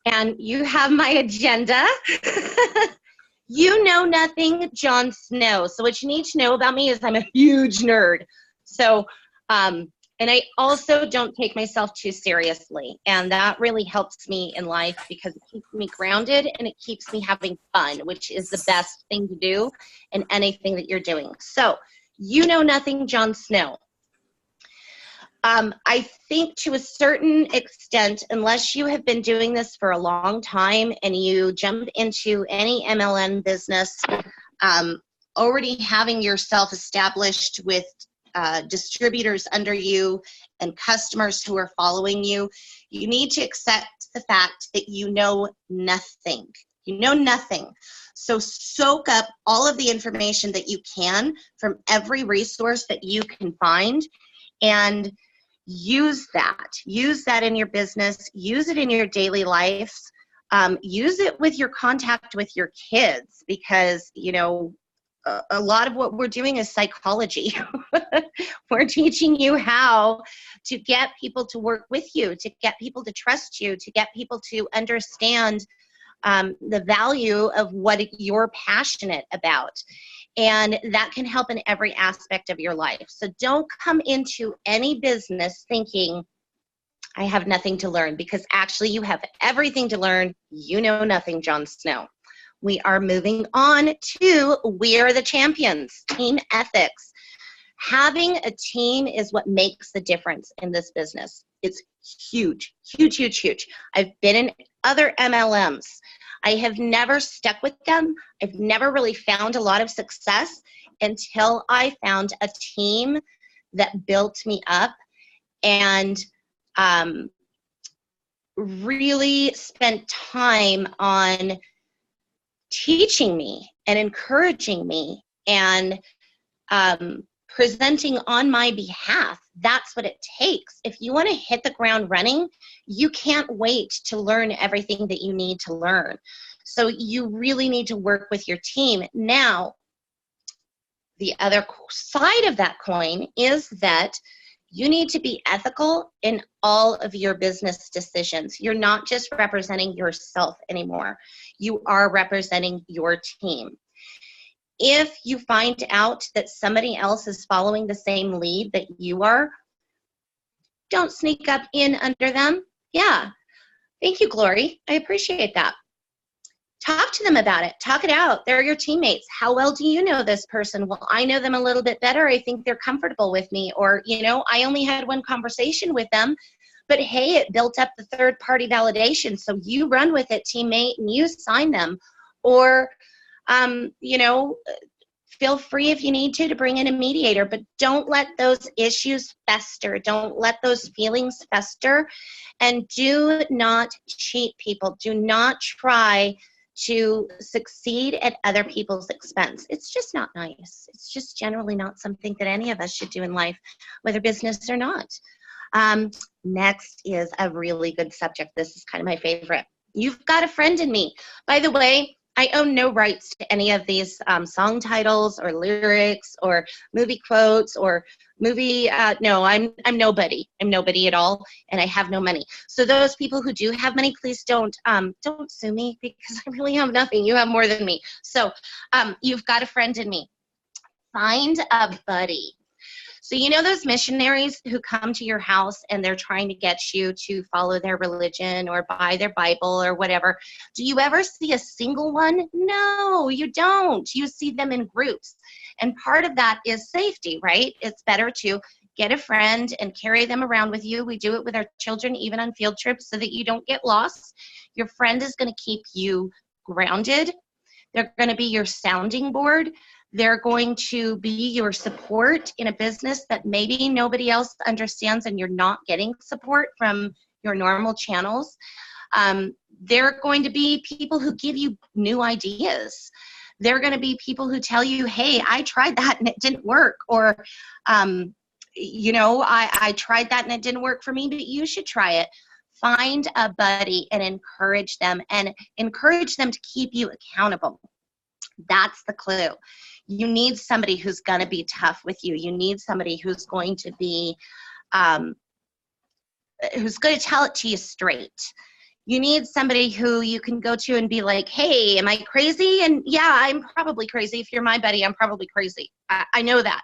And you have my agenda. You know nothing, Jon Snow. So what you need to know about me is I'm a huge nerd. So, and I also don't take myself too seriously. And that really helps me in life because it keeps me grounded and it keeps me having fun, which is the best thing to do in anything that you're doing. So, you know nothing, Jon Snow. I think to a certain extent, unless you have been doing this for a long time and you jump into any MLM business, already having yourself established with distributors under you and customers who are following you, you need to accept the fact that you know nothing. You know nothing. So soak up all of the information that you can from every resource that you can find and use that in your business, use it in your daily life, use it with your contact with your kids, because a lot of what we're doing is psychology. We're teaching you how to get people to work with you, to get people to trust you, to get people to understand the value of what you're passionate about. And that can help in every aspect of your life. So don't come into any business thinking, I have nothing to learn, because actually you have everything to learn. You know nothing, Jon Snow. We are moving on to We Are the Champions, team ethics. Having a team is what makes the difference in this business. It's huge, huge, huge, huge. I've been in other MLMs. I have never stuck with them. I've never really found a lot of success until I found a team that built me up and really spent time on teaching me and encouraging me and presenting on my behalf. That's what it takes. If you want to hit the ground running, you can't wait to learn everything that you need to learn. So you really need to work with your team. Now, the other side of that coin is that you need to be ethical in all of your business decisions. You're not just representing yourself anymore. You are representing your team. If you find out that somebody else is following the same lead that you are, don't sneak up in under them. Yeah, thank you, Glory. I appreciate that. Talk to them about it. Talk it out. They're your teammates. How well do you know this person? Well, I know them a little bit better. I think they're comfortable with me. Or, I only had one conversation with them, but hey, it built up the third-party validation. So you run with it, teammate, and you sign them. Or, feel free if you need to bring in a mediator, but don't let those issues fester. Don't let those feelings fester. And do not cheat people. Do not try to succeed at other people's expense. It's just not nice. It's just generally not something that any of us should do in life, whether business or not. Next is a really good subject. This is kind of my favorite. You've got a friend in me. By the way, I own no rights to any of these song titles or lyrics or movie quotes or movie. No, I'm nobody. I'm nobody at all, and I have no money. So those people who do have money, please don't sue me, because I really have nothing. You have more than me. So you've got a friend in me. Find a buddy. So those missionaries who come to your house and they're trying to get you to follow their religion or buy their Bible or whatever. Do you ever see a single one? No, you don't. You see them in groups. And part of that is safety, right? It's better to get a friend and carry them around with you. We do it with our children, even on field trips, so that you don't get lost. Your friend is going to keep you grounded. They're going to be your sounding board. They're going to be your support in a business that maybe nobody else understands and you're not getting support from your normal channels. They're going to be people who give you new ideas. They're going to be people who tell you, hey, I tried that and it didn't work. Or, I tried that and it didn't work for me, but you should try it. Find a buddy and encourage them to keep you accountable. That's the clue. You need somebody who's going to be tough with you. You need somebody who's going to be, who's going to tell it to you straight. You need somebody who you can go to and be like, hey, am I crazy? And yeah, I'm probably crazy. If you're my buddy, I'm probably crazy. I know that.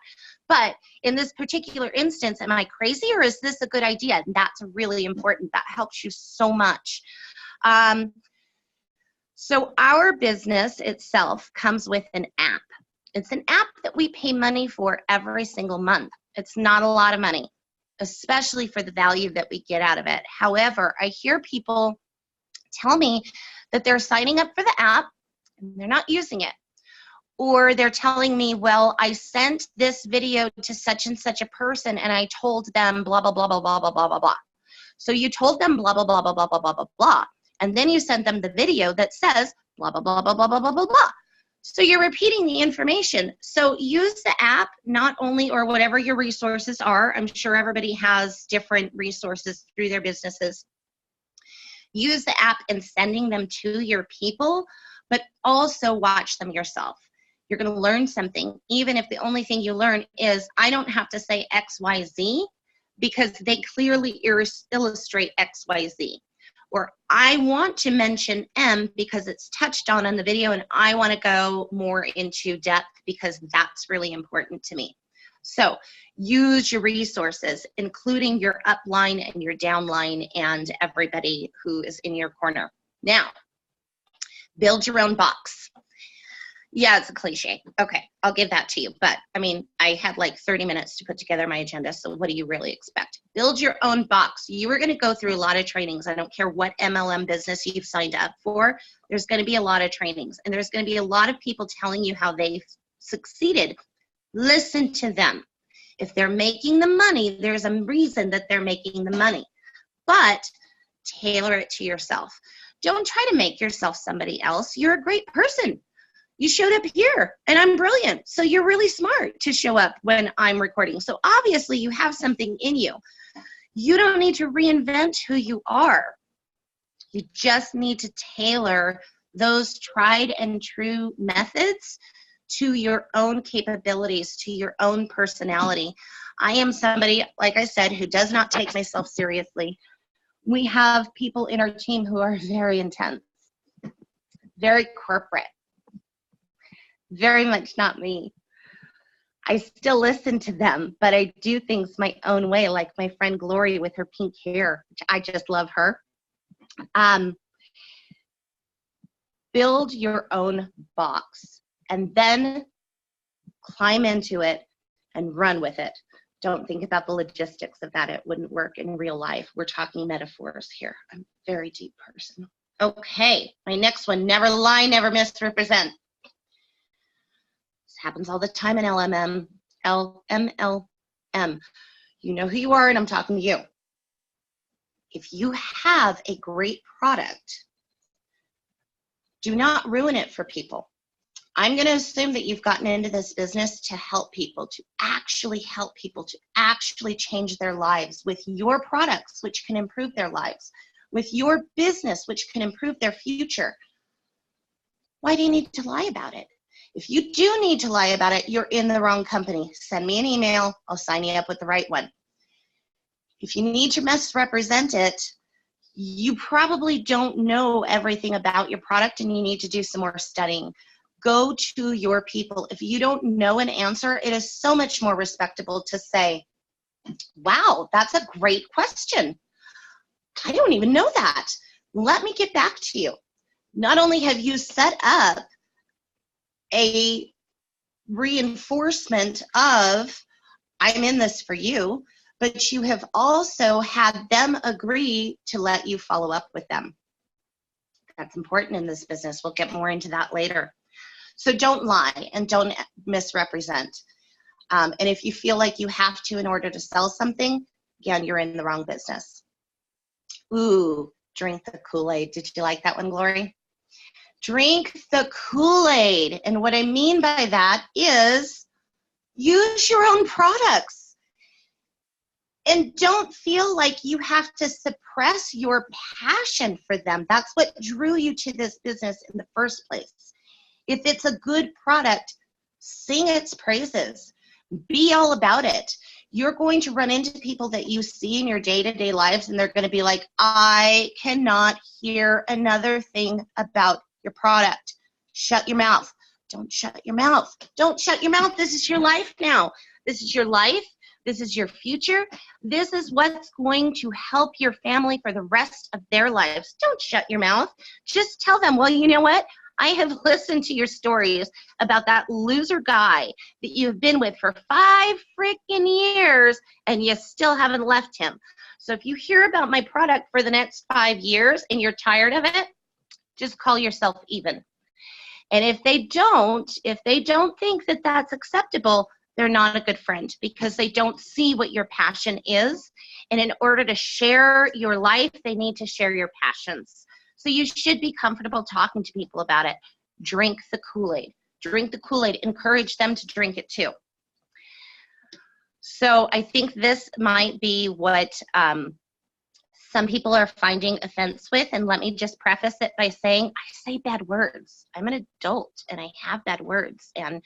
But in this particular instance, am I crazy or is this a good idea? And that's really important. That helps you so much. So our business itself comes with an app. It's an app that we pay money for every single month. It's not a lot of money, especially for the value that we get out of it. However, I hear people tell me that they're signing up for the app and they're not using it. Or they're telling me, well, I sent this video to such and such a person and I told them blah, blah, blah, blah, blah, blah, blah, blah, blah. So you told them blah, blah, blah, blah, blah, blah, blah, blah, blah. And then you sent them the video that says blah, blah, blah, blah, blah, blah, blah, blah, blah. So you're repeating the information. So use the app not only, or whatever your resources are. I'm sure everybody has different resources through their businesses. Use the app in sending them to your people, but also watch them yourself. You're going to learn something, even if the only thing you learn is, I don't have to say X, Y, Z, because they clearly illustrate X, Y, Z. Or I want to mention M because it's touched on in the video and I want to go more into depth because that's really important to me. So use your resources, including your upline and your downline and everybody who is in your corner. Now, build your own box. Yeah, it's a cliche. Okay, I'll give that to you. But I mean, I had like 30 minutes to put together my agenda. So what do you really expect? Build your own box. You are going to go through a lot of trainings. I don't care what MLM business you've signed up for. There's going to be a lot of trainings. And there's going to be a lot of people telling you how they've succeeded. Listen to them. If they're making the money, there's a reason that they're making the money. But tailor it to yourself. Don't try to make yourself somebody else. You're a great person. You showed up here and I'm brilliant. So you're really smart to show up when I'm recording. So obviously you have something in you. You don't need to reinvent who you are. You just need to tailor those tried and true methods to your own capabilities, to your own personality. I am somebody, like I said, who does not take myself seriously. We have people in our team who are very intense, very corporate. Very much not me. I still listen to them, but I do things my own way, like my friend Glory with her pink hair, which I just love her. Build your own box and then climb into it and run with it. Don't think about the logistics of that. It wouldn't work in real life. We're talking metaphors here. I'm a very deep person. Okay, my next one, never lie, never misrepresent. Happens all the time in MLM. You know who you are, and I'm talking to you. If you have a great product, do not ruin it for people. I'm going to assume that you've gotten into this business to help people, to actually help people, to actually change their lives with your products, which can improve their lives, with your business, which can improve their future. Why do you need to lie about it? If you do need to lie about it, you're in the wrong company. Send me an email. I'll sign you up with the right one. If you need to misrepresent it, you probably don't know everything about your product and you need to do some more studying. Go to your people. If you don't know an answer, it is so much more respectable to say, wow, that's a great question. I don't even know that. Let me get back to you. Not only have you set up a reinforcement of, I'm in this for you, but you have also had them agree to let you follow up with them. That's important in this business. We'll get more into that later. So don't lie and don't misrepresent. And if you feel like you have to in order to sell something, again, you're in the wrong business. Ooh, drink the Kool-Aid. Did you like that one, Glory? Drink the Kool-Aid. And what I mean by that is use your own products. And don't feel like you have to suppress your passion for them. That's what drew you to this business in the first place. If it's a good product, sing its praises. Be all about it. You're going to run into people that you see in your day-to-day lives, and they're going to be like, I cannot hear another thing about your product. Shut your mouth. Don't shut your mouth. Don't shut your mouth. This is your life now. This is your life. This is your future. This is what's going to help your family for the rest of their lives. Don't shut your mouth. Just tell them, well, you know what? I have listened to your stories about that loser guy that you've been with for 5 freaking years and you still haven't left him. So if you hear about my product for the next 5 years and you're tired of it, just call yourself even. And if they don't think that that's acceptable, they're not a good friend, because they don't see what your passion is. And in order to share your life, they need to share your passions. So you should be comfortable talking to people about it. Drink the Kool-Aid. Drink the Kool-Aid. Encourage them to drink it too. So I think this might be what some people are finding offense with. And let me just preface it by saying, I say bad words. I'm an adult and I have bad words. And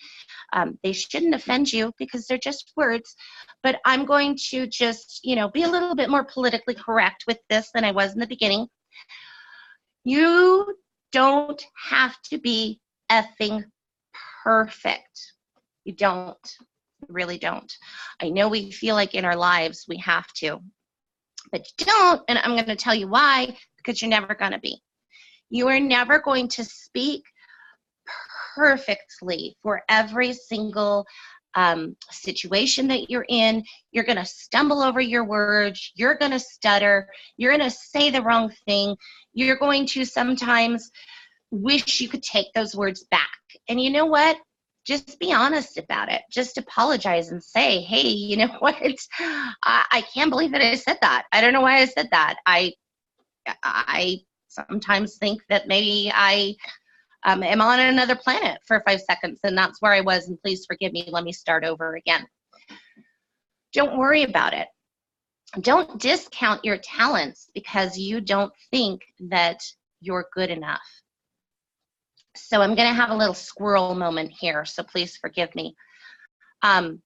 they shouldn't offend you because they're just words. But I'm going to just, be a little bit more politically correct with this than I was in the beginning. You don't have to be effing perfect. You don't. You really don't. I know we feel like in our lives we have to, but you don't, and I'm going to tell you why, because you're never going to be. You are never going to speak perfectly for every single situation that you're in. You're going to stumble over your words. You're going to stutter. You're going to say the wrong thing. You're going to sometimes wish you could take those words back. And you know what? Just be honest about it. Just apologize and say, hey, you know what? I can't believe that I said that. I don't know why I said that. I sometimes think that maybe I am on another planet for 5 seconds, and that's where I was, and please forgive me. Let me start over again. Don't worry about it. Don't discount your talents because you don't think that you're good enough. So I'm going to have a little squirrel moment here, so please forgive me. I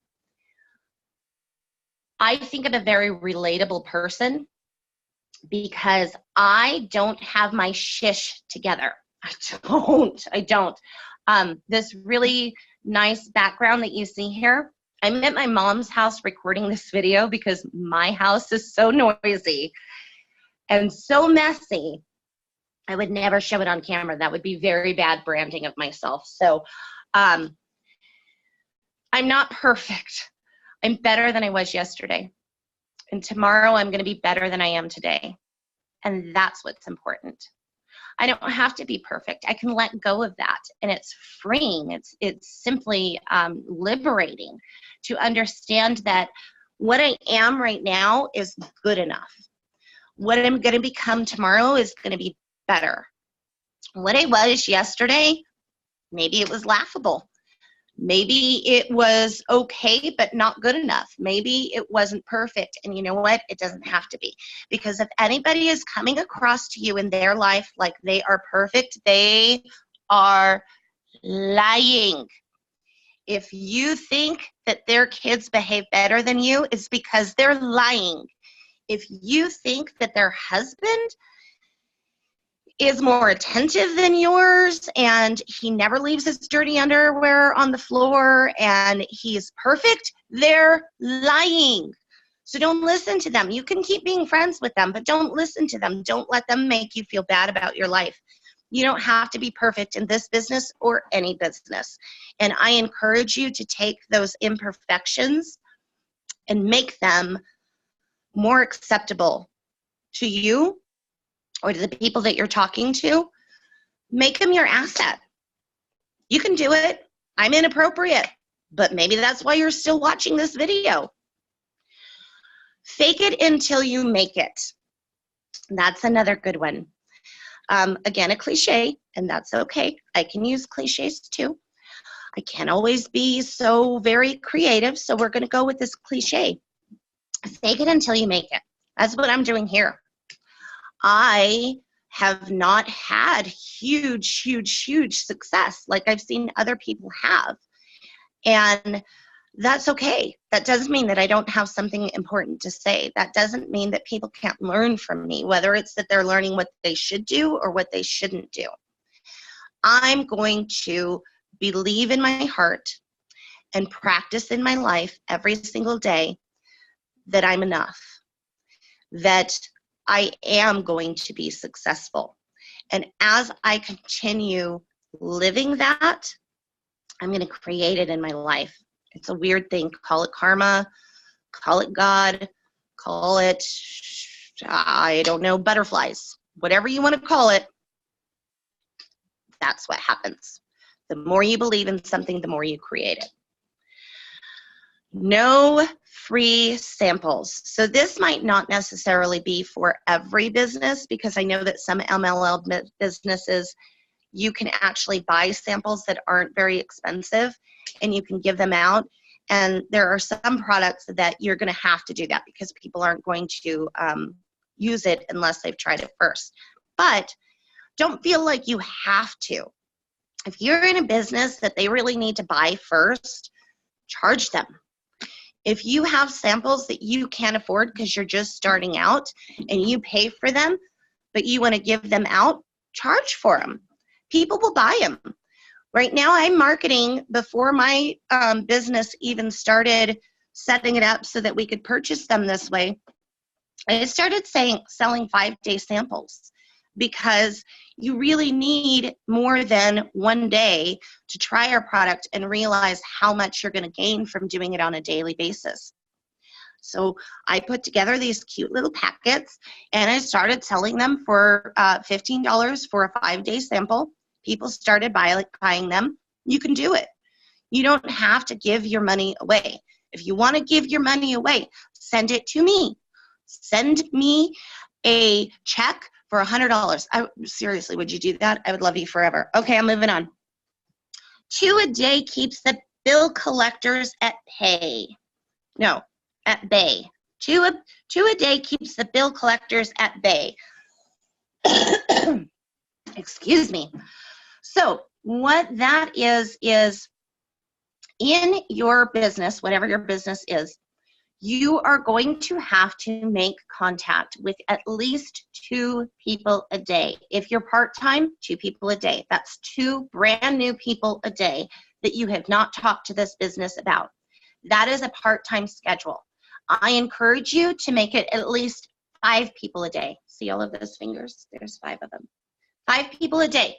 think I'm a very relatable person because I don't have my shish together. I don't. This really nice background that you see here, I'm at my mom's house recording this video because my house is so noisy and so messy. I would never show it on camera. That would be very bad branding of myself. So I'm not perfect. I'm better than I was yesterday. And tomorrow I'm going to be better than I am today. And that's what's important. I don't have to be perfect. I can let go of that. And it's freeing. It's simply liberating to understand that what I am right now is good enough. What I'm going to become tomorrow is going to be better. What I was yesterday, maybe it was laughable. Maybe it was okay, but not good enough. Maybe it wasn't perfect. And you know what? It doesn't have to be. Because if anybody is coming across to you in their life like they are perfect, they are lying. If you think that their kids behave better than you, it's because they're lying. If you think that their husband is more attentive than yours and he never leaves his dirty underwear on the floor and he's perfect, they're lying. So don't listen to them. You can keep being friends with them, but don't listen to them. Don't let them make you feel bad about your life. You don't have to be perfect in this business or any business. And I encourage you to take those imperfections and make them more acceptable to you or to the people that you're talking to. Make them your asset. You can do it. I'm inappropriate, but maybe that's why you're still watching this video. Fake it until you make it. That's another good one. Again, a cliche, and that's okay. I can use cliches too. I can't always be so very creative, so we're going to go with this cliche. Fake it until you make it. That's what I'm doing here. I have not had huge success like I've seen other people have. And that's okay. That doesn't mean that I don't have something important to say. That doesn't mean that people can't learn from me, whether it's that they're learning what they should do or what they shouldn't do. I'm going to believe in my heart and practice in my life every single day that I'm enough, that I am going to be successful. And as I continue living that, I'm going to create it in my life. It's a weird thing. Call it karma, call it God, call it, I don't know, butterflies. Whatever you want to call it, that's what happens. The more you believe in something, the more you create it. No free samples. So this might not necessarily be for every business, because I know that some MLM businesses, you can actually buy samples that aren't very expensive and you can give them out. And there are some products that you're going to have to do that because people aren't going to use it unless they've tried it first. But don't feel like you have to. If you're in a business that they really need to buy first, charge them. If you have samples that you can't afford because you're just starting out and you pay for them, but you want to give them out, charge for them. People will buy them. Right now, I'm marketing before my business even started setting it up so that we could purchase them this way. I started selling 5-day samples because you really need more than one day to try our product and realize how much you're going to gain from doing it on a daily basis. So I put together these cute little packets and I started selling them for $15 for a 5-day sample. People started buying them. You can do it. You don't have to give your money away. If you want to give your money away, send it to me. Send me a check for $100. Seriously, would you do that? I would love you forever. Okay, I'm moving on. 2 a day keeps the bill collectors at bay. 2 a day keeps the bill collectors at bay. Excuse me. So what that is in your business, whatever your business is, you are going to have to make contact with at least 2 people a day. If you're part-time, 2 people a day. That's 2 brand new people a day that you have not talked to this business about. That is a part-time schedule. I encourage you to make it at least 5 people a day. See all of those fingers? There's 5 of them. 5 people a day.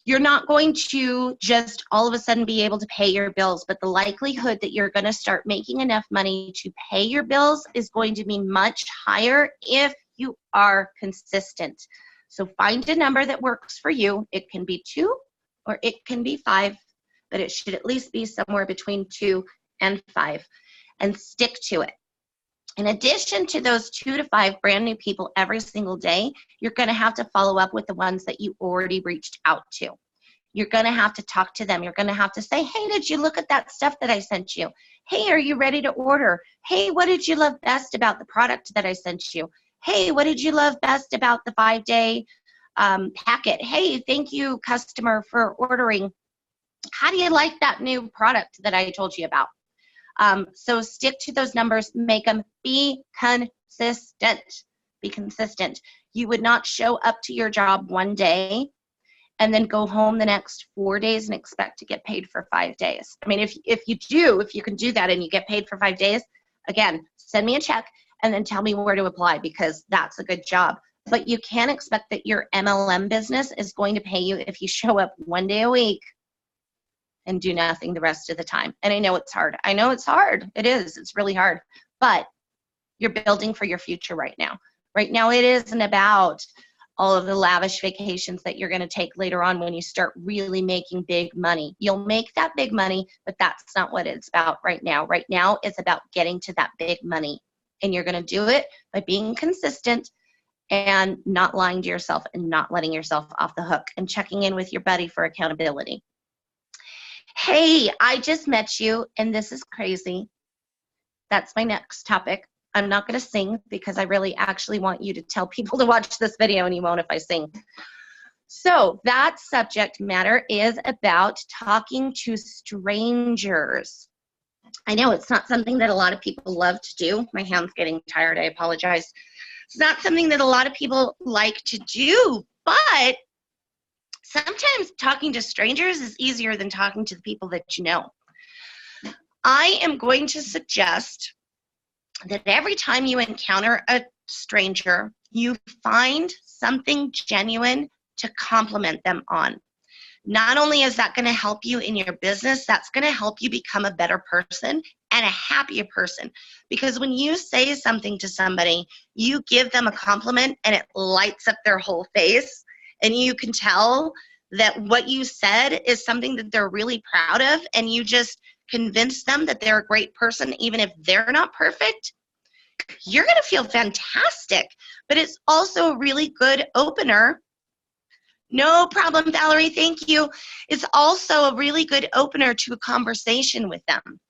You're not going to just all of a sudden be able to pay your bills, but the likelihood that you're going to start making enough money to pay your bills is going to be much higher if you are consistent. So find a number that works for you. It can be 2 or it can be 5, but it should at least be somewhere between 2 and 5, and stick to it. In addition to those 2 to 5 brand new people every single day, you're going to have to follow up with the ones that you already reached out to. You're going to have to talk to them. You're going to have to say, hey, did you look at that stuff that I sent you? Hey, are you ready to order? Hey, what did you love best about the product that I sent you? Hey, what did you love best about the 5-day packet? Hey, thank you, customer, for ordering. How do you like that new product that I told you about? So stick to those numbers, make them be consistent. Be consistent. You would not show up to your job one day and then go home the next 4 days and expect to get paid for 5 days. I mean, if you can do that and you get paid for 5 days, again, send me a check and then tell me where to apply, because that's a good job. But you can't expect that your MLM business is going to pay you if you show up 1 day a week and do nothing the rest of the time. And I know it's hard. I know it's hard. It is. It's really hard. But you're building for your future right now. Right now, it isn't about all of the lavish vacations that you're going to take later on when you start really making big money. You'll make that big money, but that's not what it's about right now. Right now, it's about getting to that big money. And you're going to do it by being consistent and not lying to yourself and not letting yourself off the hook and checking in with your buddy for accountability. Hey, I just met you, and this is crazy. That's my next topic. I'm not going to sing because I really actually want you to tell people to watch this video, and you won't if I sing. So that subject matter is about talking to strangers. I know it's not something that a lot of people love to do. My hand's getting tired. I apologize. It's not something that a lot of people like to do, but sometimes talking to strangers is easier than talking to the people that you know. I am going to suggest that every time you encounter a stranger, you find something genuine to compliment them on. Not only is that going to help you in your business, that's going to help you become a better person and a happier person. Because when you say something to somebody, you give them a compliment and it lights up their whole face. And you can tell that what you said is something that they're really proud of, and you just convince them that they're a great person, even if they're not perfect. You're going to feel fantastic. But it's also a really good opener. No problem, Valerie. Thank you. It's also a really good opener to a conversation with them.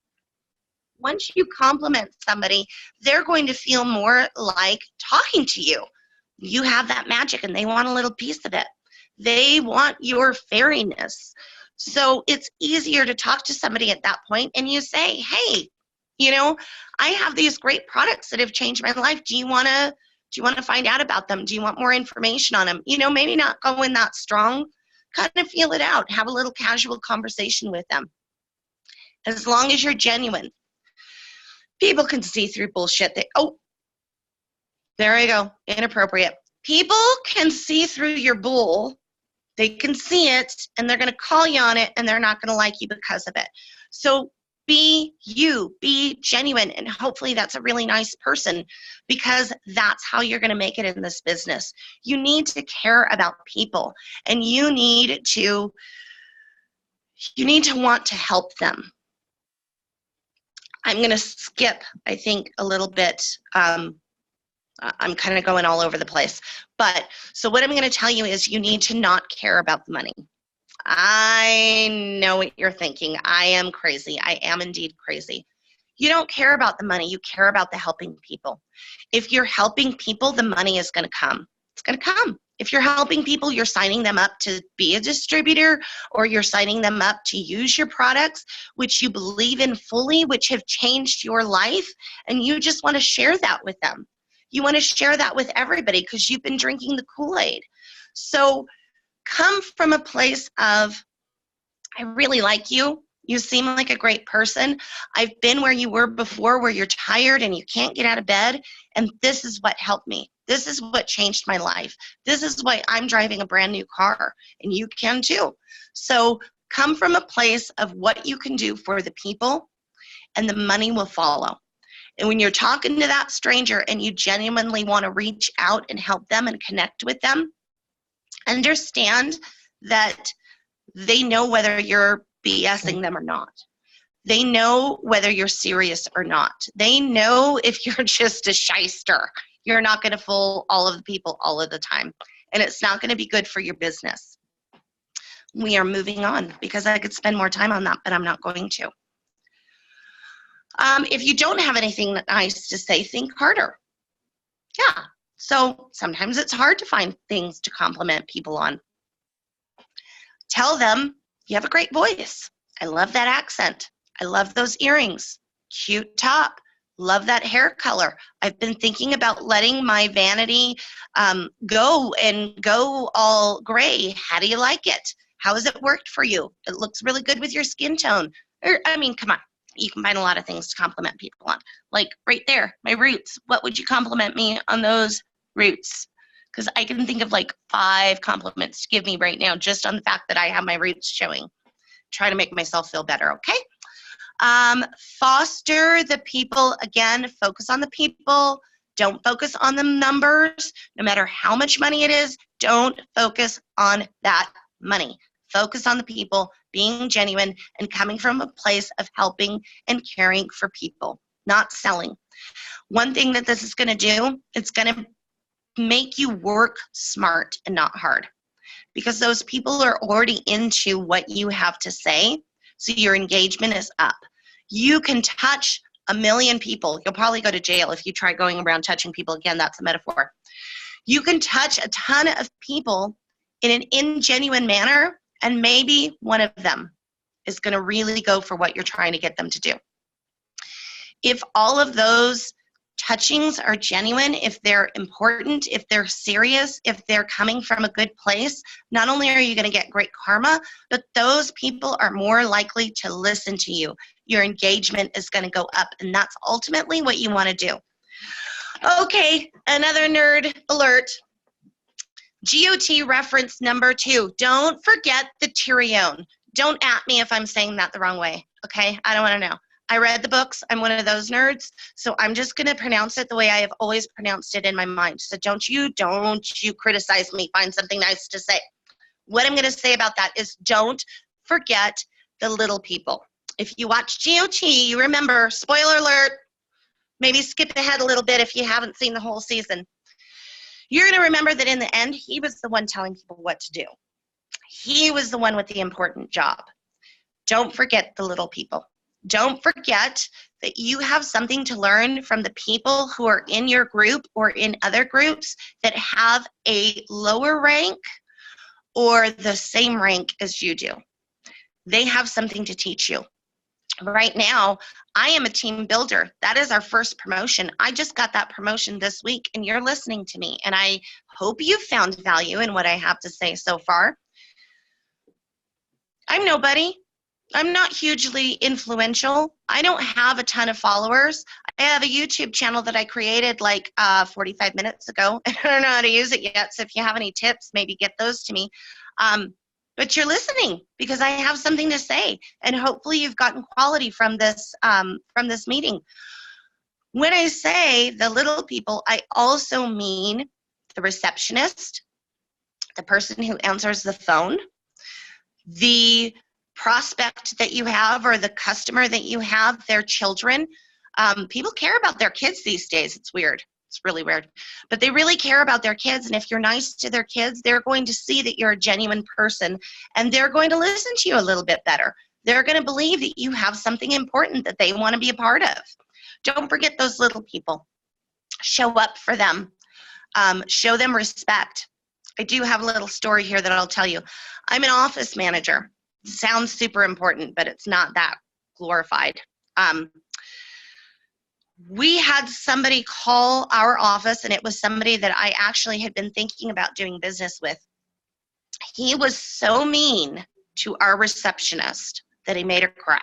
Once you compliment somebody, they're going to feel more like talking to you. You have that magic and they want a little piece of it. They want your fairiness. So it's easier to talk to somebody at that point and you say, hey, I have these great products that have changed my life. Do you want to find out about them? Do you want more information on them? Maybe not go in that strong, kind of feel it out. Have a little casual conversation with them. As long as you're genuine. People can see through bullshit. There I go, inappropriate. People can see through your bull. They can see it, and they're going to call you on it, and they're not going to like you because of it. So be you, be genuine, and hopefully that's a really nice person, because that's how you're going to make it in this business. You need to care about people, and you need to want to help them. I'm going to skip, I think, a little bit. I'm kind of going all over the place. But so what I'm going to tell you is you need to not care about the money. I know what you're thinking. I am crazy. I am indeed crazy. You don't care about the money. You care about the helping people. If you're helping people, the money is going to come. It's going to come. If you're helping people, you're signing them up to be a distributor, or you're signing them up to use your products, which you believe in fully, which have changed your life, and you just want to share that with them. You want to share that with everybody because you've been drinking the Kool-Aid. So come from a place of, I really like you. You seem like a great person. I've been where you were before, where you're tired and you can't get out of bed, and this is what helped me. This is what changed my life. This is why I'm driving a brand new car, and you can too. So come from a place of what you can do for the people, and the money will follow. And when you're talking to that stranger and you genuinely want to reach out and help them and connect with them, understand that they know whether you're BSing them or not. They know whether you're serious or not. They know if you're just a shyster. You're not going to fool all of the people all of the time. And it's not going to be good for your business. We are moving on because I could spend more time on that, but I'm not going to. If you don't have anything nice to say, think harder. Yeah. So sometimes it's hard to find things to compliment people on. Tell them you have a great voice. I love that accent. I love those earrings. Cute top. Love that hair color. I've been thinking about letting my vanity go all gray. How do you like it? How has it worked for you? It looks really good with your skin tone. Come on. You can find a lot of things to compliment people on. Like right there, my roots. What would you compliment me on those roots? Because I can think of like 5 compliments to give me right now just on the fact that I have my roots showing. Try to make myself feel better, okay? Foster the people. Again, focus on the people. Don't focus on the numbers. No matter how much money it is, don't focus on that money. Focus on the people, being genuine, and coming from a place of helping and caring for people, not selling. One thing that this is going to do, it's going to make you work smart and not hard, because those people are already into what you have to say, so your engagement is up. You can touch 1 million people. You'll probably go to jail if you try going around touching people. Again, that's a metaphor. You can touch a ton of people in an ingenuine manner, and maybe one of them is going to really go for what you're trying to get them to do. If all of those touchings are genuine, if they're important, if they're serious, if they're coming from a good place, not only are you going to get great karma, but those people are more likely to listen to you. Your engagement is going to go up, and that's ultimately what you want to do. Okay, another nerd alert. GOT reference number 2. Don't forget the Tyrion. Don't at me if I'm saying that the wrong way, okay? I don't want to know. I read the books. I'm one of those nerds, so I'm just going to pronounce it the way I have always pronounced it in my mind. So don't you criticize me. Find something nice to say. What I'm going to say about that is don't forget the little people. If you watch GOT, you remember, spoiler alert, maybe skip ahead a little bit if you haven't seen the whole season. You're going to remember that in the end, he was the one telling people what to do. He was the one with the important job. Don't forget the little people. Don't forget that you have something to learn from the people who are in your group or in other groups that have a lower rank or the same rank as you do. They have something to teach you. Right now, I am a team builder. That is our first promotion. I just got that promotion this week, and you're listening to me, and I hope you found value in what I have to say so far. I'm nobody. I'm not hugely influential. I don't have a ton of followers. I have a YouTube channel that I created like 45 minutes ago. I don't know how to use it yet, so if you have any tips, maybe get those to me. But you're listening because I have something to say, and hopefully you've gotten quality from this meeting. When I say the little people, I also mean the receptionist, the person who answers the phone, the prospect that you have or the customer that you have, their children. People care about their kids these days. It's weird. It's really weird. But they really care about their kids, and if you're nice to their kids, they're going to see that you're a genuine person, and they're going to listen to you a little bit better. They're going to believe that you have something important that they want to be a part of. Don't forget those little people. Show up for them. Show them respect. I do have a little story here that I'll tell you. I'm an office manager. Sounds super important, but it's not that glorified. We had somebody call our office, and it was somebody that I actually had been thinking about doing business with. He was so mean to our receptionist that he made her cry.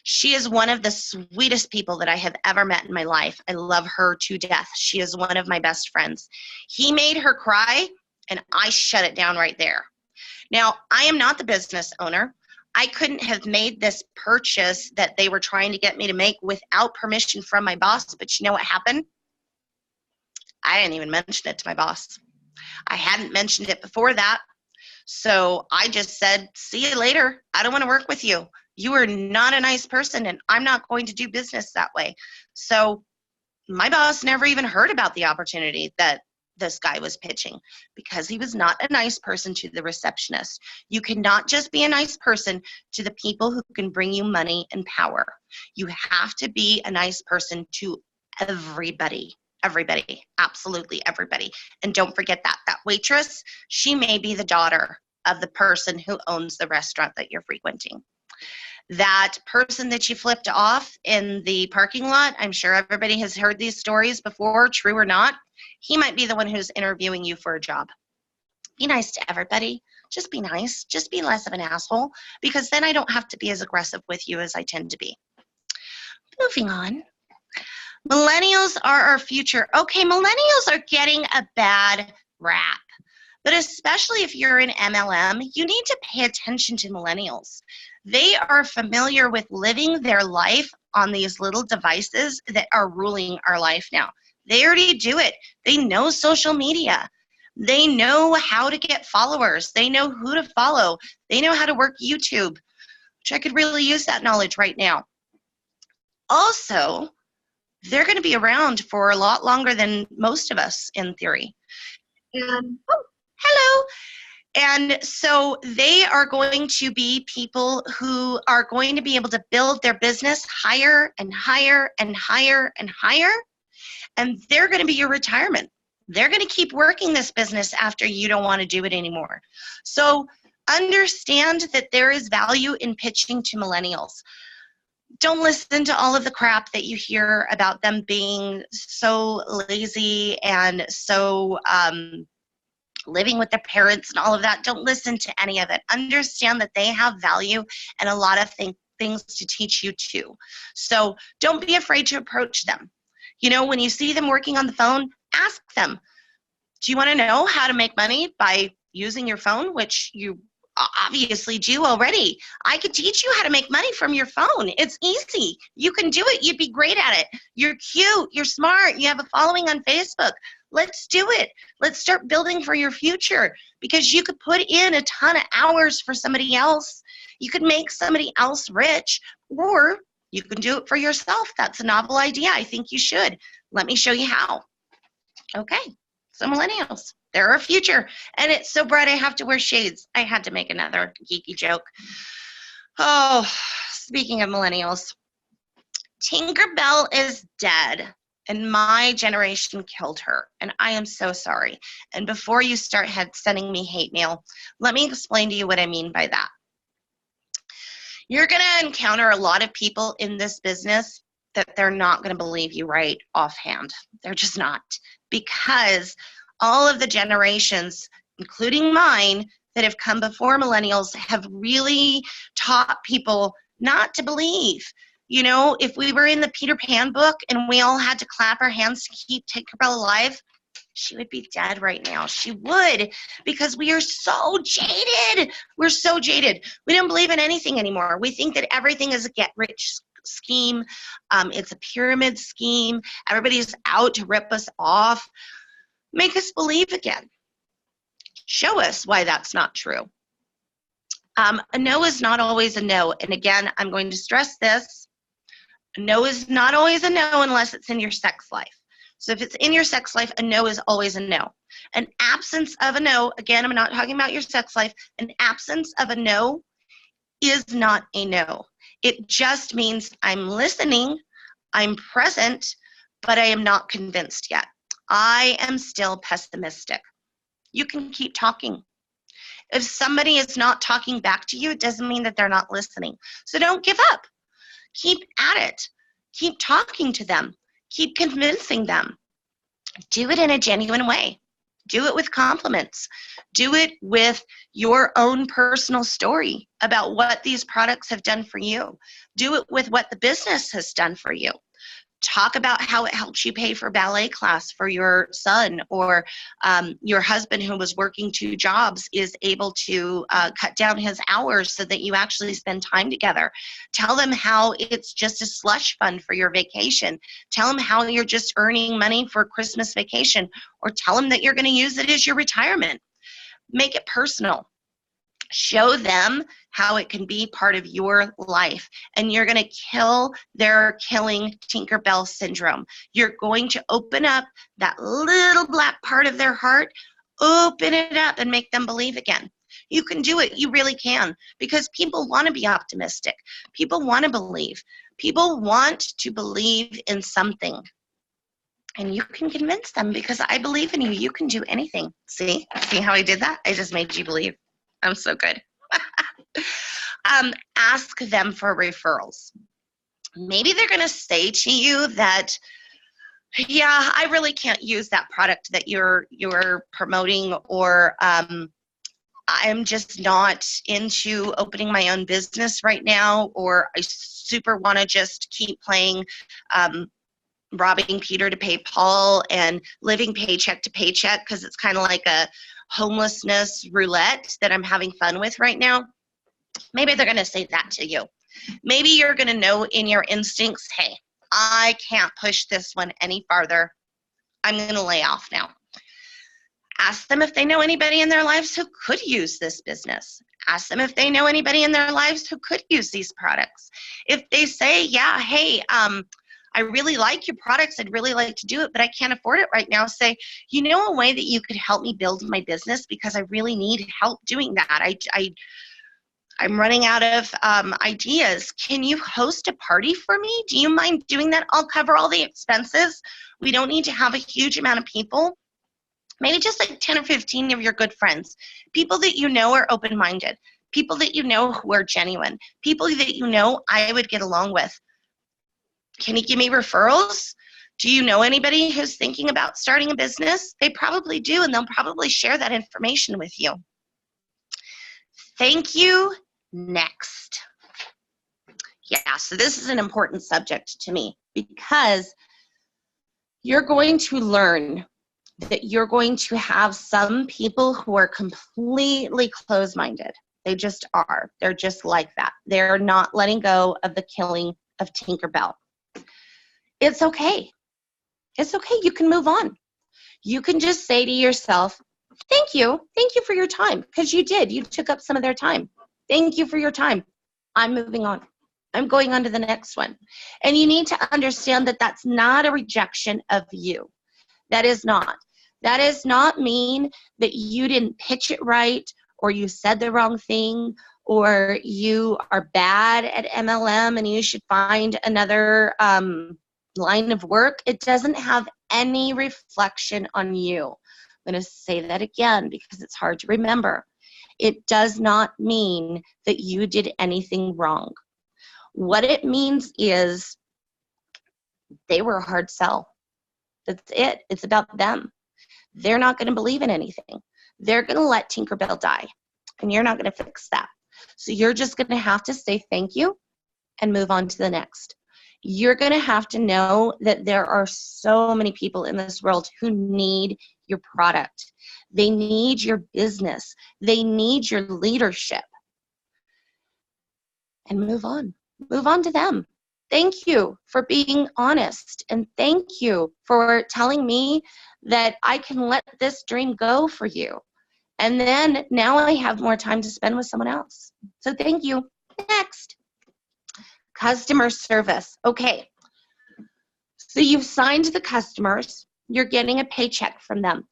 She is one of the sweetest people that I have ever met in my life. I love her to death. She is one of my best friends. He made her cry, and I shut it down right there. Now, I am not the business owner. I couldn't have made this purchase that they were trying to get me to make without permission from my boss. But you know what happened? I didn't even mention it to my boss. I hadn't mentioned it before that. So I just said, see you later. I don't want to work with you. You are not a nice person, and I'm not going to do business that way. So my boss never even heard about the opportunity that this guy was pitching because he was not a nice person to the receptionist. You cannot just be a nice person to the people who can bring you money and power. You have to be a nice person to everybody. Everybody, absolutely everybody. And don't forget that waitress, she may be the daughter of the person who owns the restaurant that you're frequenting. That person that you flipped off in the parking lot, I'm sure everybody has heard these stories before, true or not. He might be the one who's interviewing you for a job. Be nice to everybody. Just be nice. Just be less of an asshole, because then I don't have to be as aggressive with you as I tend to be. Moving on. Millennials are our future. Okay, millennials are getting a bad rap. But especially if you're in MLM, you need to pay attention to millennials. They are familiar with living their life on these little devices that are ruling our life now. They already do it. They know social media. They know how to get followers. They know who to follow. They know how to work YouTube, which I could really use that knowledge right now. Also, they're going to be around for a lot longer than most of us in theory. And, oh, hello. And so they are going to be people who are going to be able to build their business higher and higher and higher and higher. And they're going to be your retirement. They're going to keep working this business after you don't want to do it anymore. So understand that there is value in pitching to millennials. Don't listen to all of the crap that you hear about them being so lazy and so living with their parents and all of that. Don't listen to any of it. Understand that they have value and a lot of things to teach you too. So don't be afraid to approach them. You know, when you see them working on the phone, ask them, do you want to know how to make money by using your phone, which you obviously do already? I could teach you how to make money from your phone. It's easy. You can do it. You'd be great at it. You're cute. You're smart. You have a following on Facebook. Let's do it. Let's start building for your future, because you could put in a ton of hours for somebody else. You could make somebody else rich, or you can do it for yourself. That's a novel idea. I think you should. Let me show you how. Okay. So millennials, they're our future. And it's so bright I have to wear shades. I had to make another geeky joke. Oh, speaking of millennials, Tinkerbell is dead. And my generation killed her. And I am so sorry. And before you start sending me hate mail, let me explain to you what I mean by that. You're going to encounter a lot of people in this business that they're not going to believe you right offhand. They're just not. Because all of the generations, including mine, that have come before millennials have really taught people not to believe. You know, if we were in the Peter Pan book and we all had to clap our hands to keep Tinkerbell alive, she would be dead right now. She would, because we are so jaded. We're so jaded. We don't believe in anything anymore. We think that everything is a get-rich scheme. It's a pyramid scheme. Everybody's out to rip us off. Make us believe again. Show us why that's not true. A no is not always a no. And again, I'm going to stress this. A no is not always a no unless it's in your sex life. So if it's in your sex life, a no is always a no. An absence of a no, again, I'm not talking about your sex life, an absence of a no is not a no. It just means I'm listening, I'm present, but I am not convinced yet. I am still pessimistic. You can keep talking. If somebody is not talking back to you, it doesn't mean that they're not listening. So don't give up. Keep at it. Keep talking to them. Keep convincing them. Do it in a genuine way. Do it with compliments. Do it with your own personal story about what these products have done for you. Do it with what the business has done for you. Talk about how it helps you pay for ballet class for your son, or your husband who was working 2 jobs is able to cut down his hours so that you actually spend time together. Tell them how it's just a slush fund for your vacation. Tell them how you're just earning money for Christmas vacation, or tell them that you're going to use it as your retirement. Make it personal. Show them how it can be part of your life, and you're going to kill their killing Tinkerbell syndrome. You're going to open up that little black part of their heart, open it up and make them believe again. You can do it. You really can, because people want to be optimistic. People want to believe. People want to believe in something. And you can convince them, because I believe in you. You can do anything. See how I did that? I just made you believe. I'm so good. Ask them for referrals. Maybe they're going to say to you that, yeah, I really can't use that product that you're promoting, or I'm just not into opening my own business right now, or I super want to just keep playing robbing Peter to pay Paul and living paycheck to paycheck, because it's kind of like a homelessness roulette that I'm having fun with right now. Maybe they're going to say that to you. Maybe you're going to know in your instincts, hey, I can't push this one any farther. I'm going to lay off now. Ask them if they know anybody in their lives who could use this business. Ask them if they know anybody in their lives who could use these products. If they say, yeah, hey, I really like your products, I'd really like to do it, but I can't afford it right now, say, you know, a way that you could help me build my business, because I really need help doing that. I'm running out of ideas. Can you host a party for me? Do you mind doing that? I'll cover all the expenses. We don't need to have a huge amount of people. Maybe just like 10 or 15 of your good friends, people that you know are open-minded, people that you know who are genuine, people that you know I would get along with. Can you give me referrals? Do you know anybody who's thinking about starting a business? They probably do, and they'll probably share that information with you. Thank you. Next. Yeah, so this is an important subject to me because you're going to learn that you're going to have some people who are completely closed-minded. They just are. They're just like that. They're not letting go of the killing of Tinkerbell. It's okay. It's okay. You can move on. You can just say to yourself, thank you. Thank you for your time, because you did. You took up some of their time. Thank you for your time. I'm moving on. I'm going on to the next one. And you need to understand that that's not a rejection of you. That is not. That does not mean that you didn't pitch it right, or you said the wrong thing, or you are bad at MLM and you should find another line of work. It doesn't have any reflection on you. I'm going to say that again because it's hard to remember. It does not mean that you did anything wrong. What it means is they were a hard sell. That's it. It's about them. They're not going to believe in anything. They're going to let Tinkerbell die, and you're not going to fix that. So you're just going to have to say thank you and move on to the next. You're going to have to know that there are so many people in this world who need your product. They need your business. They need your leadership. And move on. Move on to them. Thank you for being honest, and thank you for telling me that I can let this dream go for you. And then now I have more time to spend with someone else. So thank you. Next. Customer service. Okay. So you've signed the customers. You're getting a paycheck from them.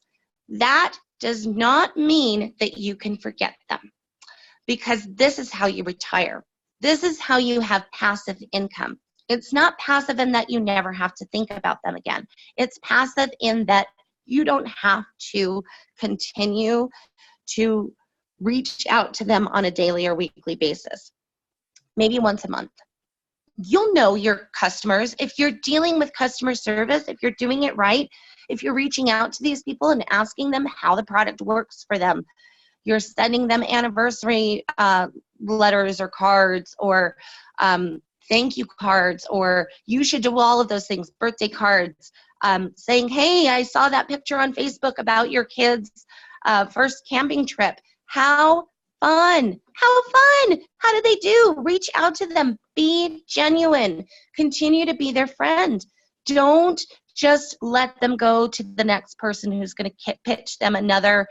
That does not mean that you can forget them, because this is how you retire. This is how you have passive income. It's not passive in that you never have to think about them again. It's passive in that you don't have to continue to reach out to them on a daily or weekly basis, maybe once a month. You'll know your customers. If you're dealing with customer service, if you're doing it right, if you're reaching out to these people and asking them how the product works for them, you're sending them anniversary letters or cards, or thank you cards, or you should do all of those things, birthday cards, saying, hey, I saw that picture on Facebook about your kids' first camping trip. How fun. How fun. How do they do? Reach out to them. Be genuine. Continue to be their friend. Don't just let them go to the next person who's going to pitch them another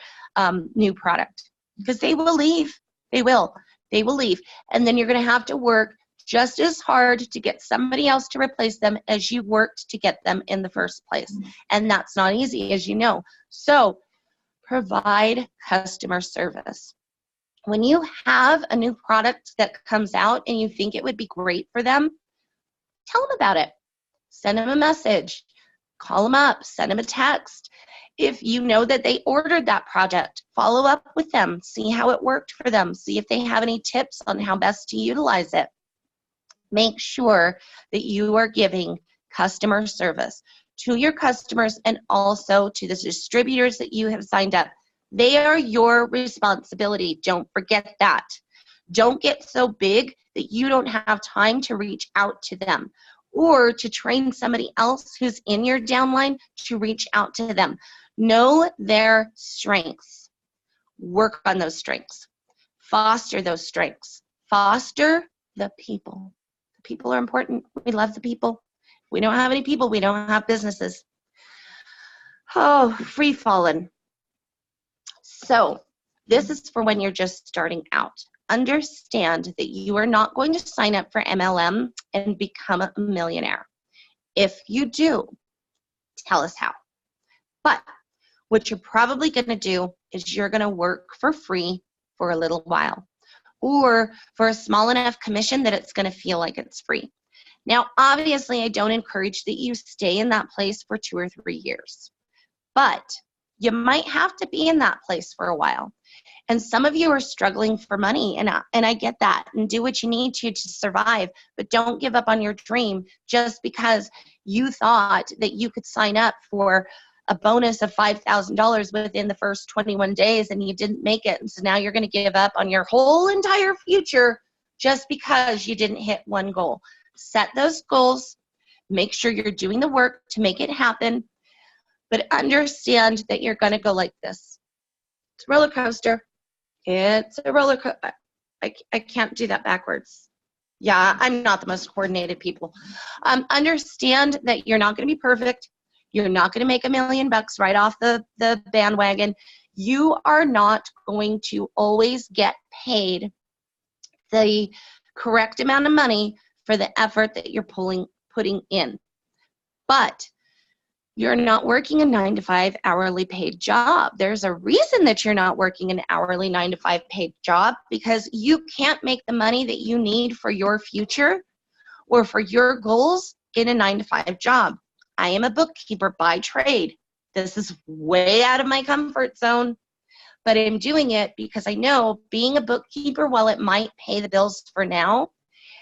new product, because they will leave. They will. They will leave. And then you're going to have to work just as hard to get somebody else to replace them as you worked to get them in the first place. And that's not easy, as you know. So provide customer service. When you have a new product that comes out and you think it would be great for them, tell them about it. Send them a message. Call them up. Send them a text. If you know that they ordered that product, follow up with them. See how it worked for them. See if they have any tips on how best to utilize it. Make sure that you are giving customer service to your customers and also to the distributors that you have signed up. They are your responsibility. Don't forget that. Don't get so big that you don't have time to reach out to them or to train somebody else who's in your downline to reach out to them. Know their strengths. Work on those strengths. Foster those strengths. Foster the people. The people are important. We love the people. If we don't have any people, we don't have businesses. Oh, free falling. So this is for when you're just starting out. Understand that you are not going to sign up for MLM and become a millionaire. If you do, tell us how. But what you're probably going to do is you're going to work for free for a little while, or for a small enough commission that it's going to feel like it's free. Now, obviously, I don't encourage that you stay in that place for 2 or 3 years, but you might have to be in that place for a while. And some of you are struggling for money, and I get that. And do what you need to survive, but don't give up on your dream just because you thought that you could sign up for a bonus of $5,000 within the first 21 days and you didn't make it. And so now you're going to give up on your whole entire future just because you didn't hit one goal. Set those goals. Make sure you're doing the work to make it happen, but understand that you're going to go like this. It's a roller coaster. It's a roller coaster. I can't do that backwards. Yeah, I'm not the most coordinated people. Understand that you're not going to be perfect. You're not going to make $1 million right off the bandwagon. You are not going to always get paid the correct amount of money for the effort that you're putting in. But you're not working a 9-to-5 hourly paid job. There's a reason that you're not working an hourly 9-to-5 paid job, because you can't make the money that you need for your future or for your goals in a 9-to-5 job. I am a bookkeeper by trade. This is way out of my comfort zone, but I'm doing it because I know being a bookkeeper, while it might pay the bills for now,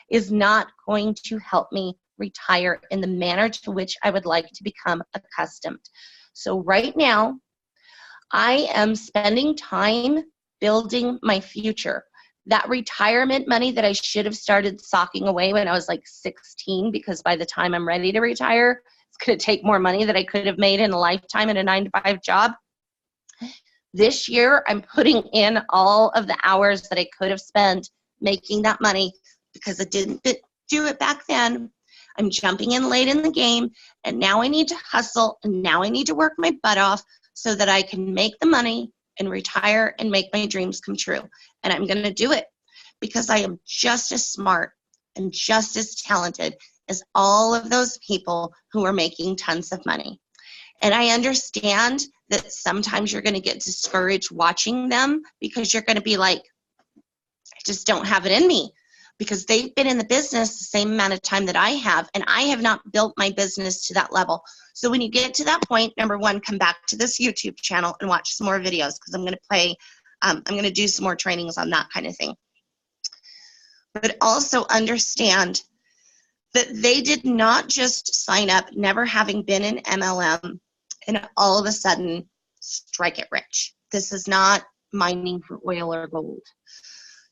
is not going to help me retire in the manner to which I would like to become accustomed. So right now, I am spending time building my future. That retirement money that I should have started socking away when I was like 16, because by the time I'm ready to retire, it's going to take more money that I could have made in a lifetime in a 9-to-5 job. This year, I'm putting in all of the hours that I could have spent making that money because I didn't do it back then. I'm jumping in late in the game, and now I need to hustle, and now I need to work my butt off so that I can make the money and retire and make my dreams come true. And I'm going to do it because I am just as smart and just as talented as all of those people who are making tons of money. And I understand that sometimes you're going to get discouraged watching them because you're going to be like, I just don't have it in me, because they've been in the business the same amount of time that I have, and I have not built my business to that level. So when you get to that point, number one, come back to this YouTube channel and watch some more videos, because I'm going to do some more trainings on that kind of thing. But also understand that they did not just sign up never having been in MLM and all of a sudden strike it rich. This is not mining for oil or gold.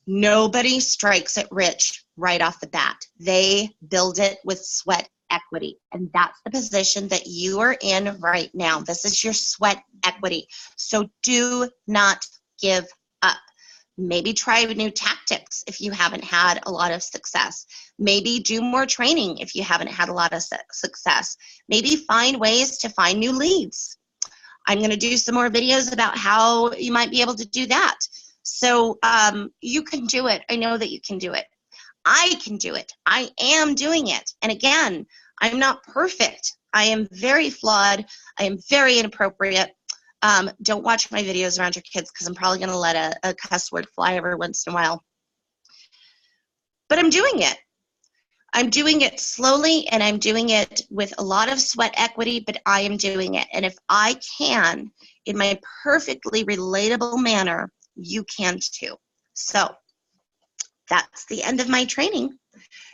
Nobody strikes it rich right off the bat. They build it with sweat equity. And that's the position that you are in right now. This is your sweat equity. So do not give up. Maybe try new tactics if you haven't had a lot of success. Maybe do more training if you haven't had a lot of success. Maybe find ways to find new leads. I'm going to do some more videos about how you might be able to do that. So you can do it. I know that you can do it. I can do it. I am doing it. And again, I'm not perfect. I am very flawed. I am very inappropriate. Don't watch my videos around your kids, because I'm probably going to let a cuss word fly every once in a while. But I'm doing it. I'm doing it slowly, and I'm doing it with a lot of sweat equity, but I am doing it. And if I can, in my perfectly relatable manner, you can too. So that's the end of my training.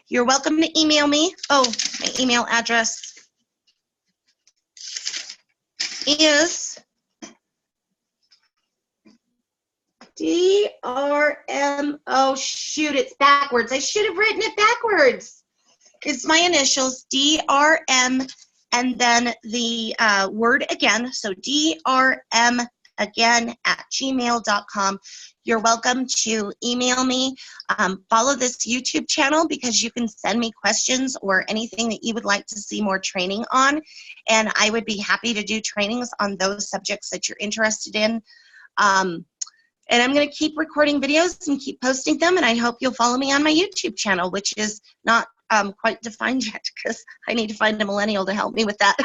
You're welcome to email me. Oh, my email address is DRM. Oh, shoot, it's backwards. I should have written it backwards. It's my initials, DRM, and then the word again. So DRM again at gmail.com. You're welcome to email me. Follow this YouTube channel, because you can send me questions or anything that you would like to see more training on. And I would be happy to do trainings on those subjects that you're interested in. And I'm going to keep recording videos and keep posting them. And I hope you'll follow me on my YouTube channel, which is not quite defined yet, because I need to find a millennial to help me with that.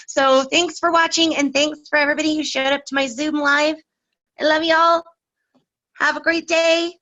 So thanks for watching, and thanks for everybody who showed up to my Zoom live. I love y'all. Have a great day.